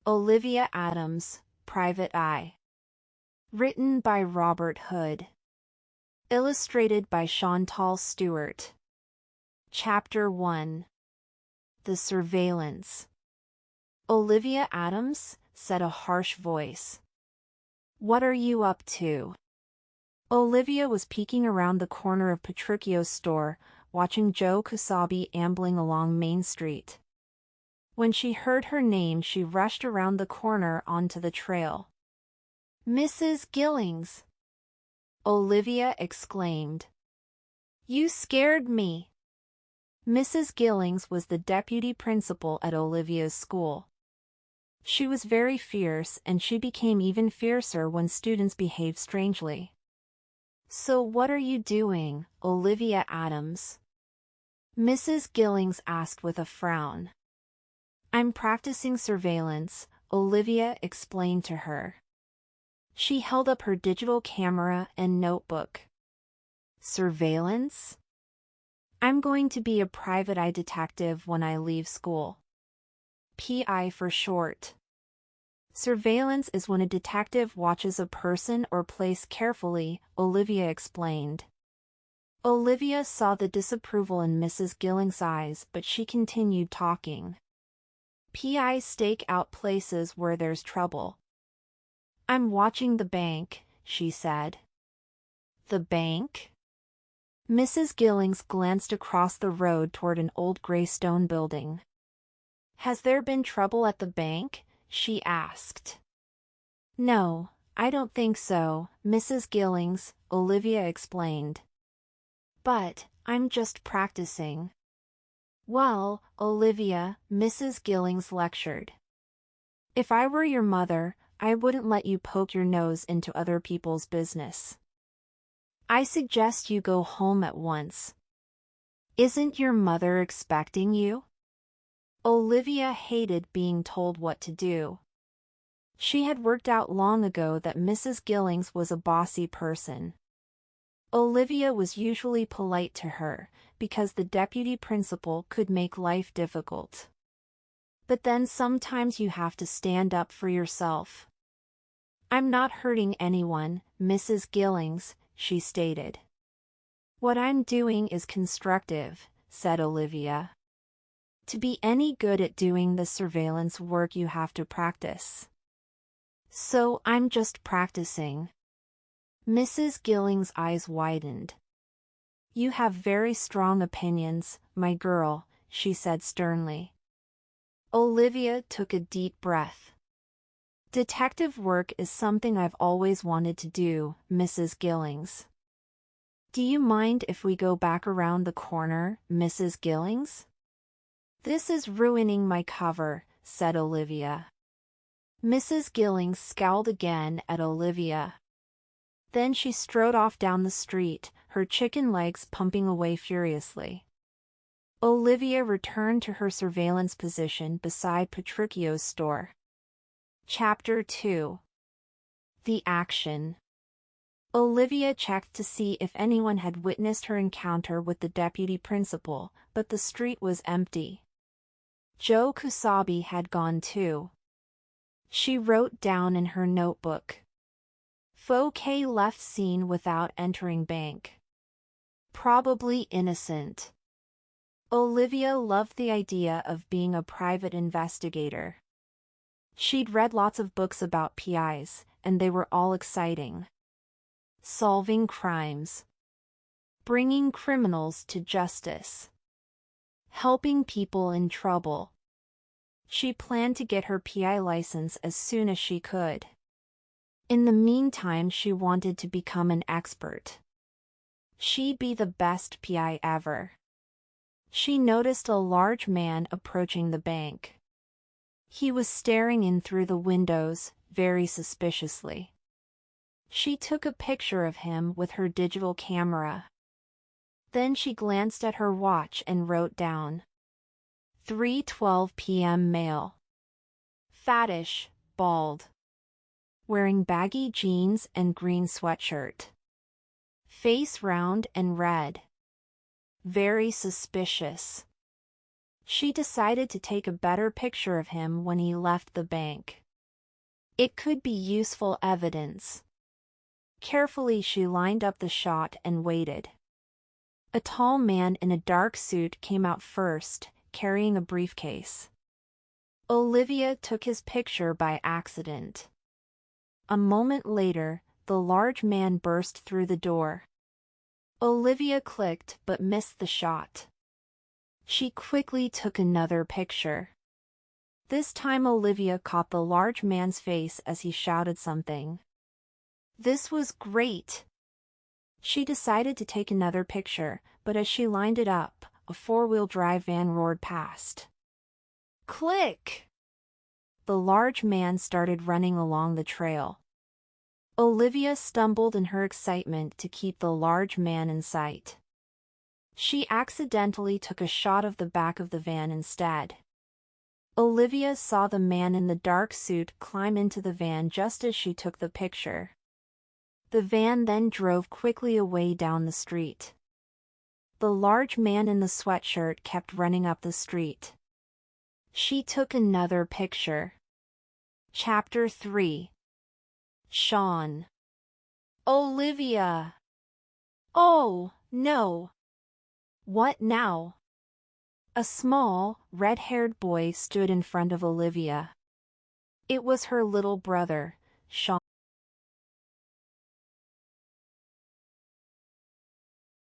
OliviaAdams, Private Eye. Written by Robert Hood. Illustrated by Chantal Stewart. Chapter 1. The Surveillance. OliviaAdams, said a harsh voice. What are you up to? Olivia was peeking around the corner of Petruchio's store, watching Joe Kusabi ambling along Main Street. When she heard her name, she rushed around the corner onto the trail. Mrs. Gillings! Olivia exclaimed. You scared me! Mrs. Gillings was the deputy principal at Olivia's school. She was very fierce, and she became even fiercer when students behaved strangely. So what are you doing, OliviaAdams? Mrs. Gillings asked with a frown. I'm practicing surveillance, Olivia explained to her. She held up her digital camera and notebook. Surveillance? I'm going to be a private eye detective when I leave school. PI for short. Surveillance is when a detective watches a person or place carefully, Olivia explained. Olivia saw the disapproval in Mrs. Gillings' eyes, but she continued talking. PIs stake out places where there's trouble. I'm watching the bank, she said. The bank? Mrs. Gillings glanced across the road toward an old gray stone building. Has there been trouble at the bank? She asked. No, I don't think so, Mrs. Gillings, Olivia explained. But, I'm just practicing. Well, Olivia, Mrs. Gillings lectured. If I were your mother, I wouldn't let you poke your nose into other people's business. I suggest you go home at once. Isn't your mother expecting you? Olivia hated being told what to do. She had worked out long ago that Mrs. Gillings was a bossy person. Olivia was usually polite to her, because the deputy principal could make life difficult. But then sometimes you have to stand up for yourself. I'm not hurting anyone, Mrs. Gillings, she stated. What I'm doing is constructive, said Olivia. To be any good at doing the surveillance work you have to practice. So I'm just practicing. Mrs. Gillings' eyes widened. You have very strong opinions, my girl, she said sternly. Olivia took a deep breath. Detective work is something I've always wanted to do, Mrs. Gillings. Do you mind if we go back around the corner, Mrs. Gillings? This is ruining my cover, said Olivia. Mrs. Gillings scowled again at Olivia. Then she strode off down the street, her chicken legs pumping away furiously. Olivia returned to her surveillance position beside Petruchio's store. Chapter 2. The Action. Olivia checked to see if anyone had witnessed her encounter with the deputy principal, but the street was empty. Joe Kusabi had gone too. She wrote down in her notebook. Fouquet left scene without entering bank. Probably innocent. Olivia loved the idea of being a private investigator. She'd read lots of books about PIs, and they were all exciting. Solving crimes. Bringing criminals to justice. Helping people in trouble. She planned to get her PI license as soon as she could. In the meantime, she wanted to become an expert. She'd be the best PI ever. She noticed a large man approaching the bank. He was staring in through the windows, very suspiciously. She took a picture of him with her digital camera. Then she glanced at her watch and wrote down. 3:12 p.m. male. Fattish, bald. Wearing baggy jeans and green sweatshirt. Face round and red. Very suspicious. She decided to take a better picture of him when he left the bank. It could be useful evidence. Carefully she lined up the shot and waited. A tall man in a dark suit came out first, carrying a briefcase. Olivia took his picture by accident. A moment later, the large man burst through the door. Olivia clicked but missed the shot. She quickly took another picture. This time Olivia caught the large man's face as he shouted something. This was great! She decided to take another picture, but as she lined it up, a four-wheel drive van roared past. Click! The large man started running along the trail. Olivia stumbled in her excitement to keep the large man in sight. She accidentally took a shot of the back of the van instead. Olivia saw the man in the dark suit climb into the van just as she took the picture. The van then drove quickly away down the street. The large man in the sweatshirt kept running up the street. She took another picture. Chapter 3. Sean. Olivia! Oh, no! What now? A small, red-haired boy stood in front of Olivia. It was her little brother, Sean.